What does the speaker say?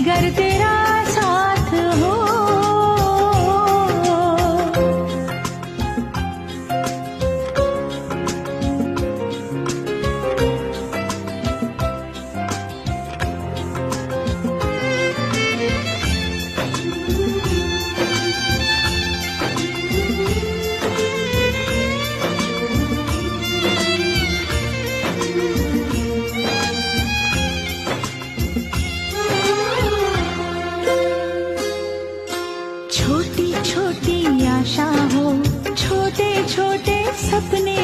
जिगर तेरा साथ हो। छोटी छोटी आशा हो, छोटे छोटे सपने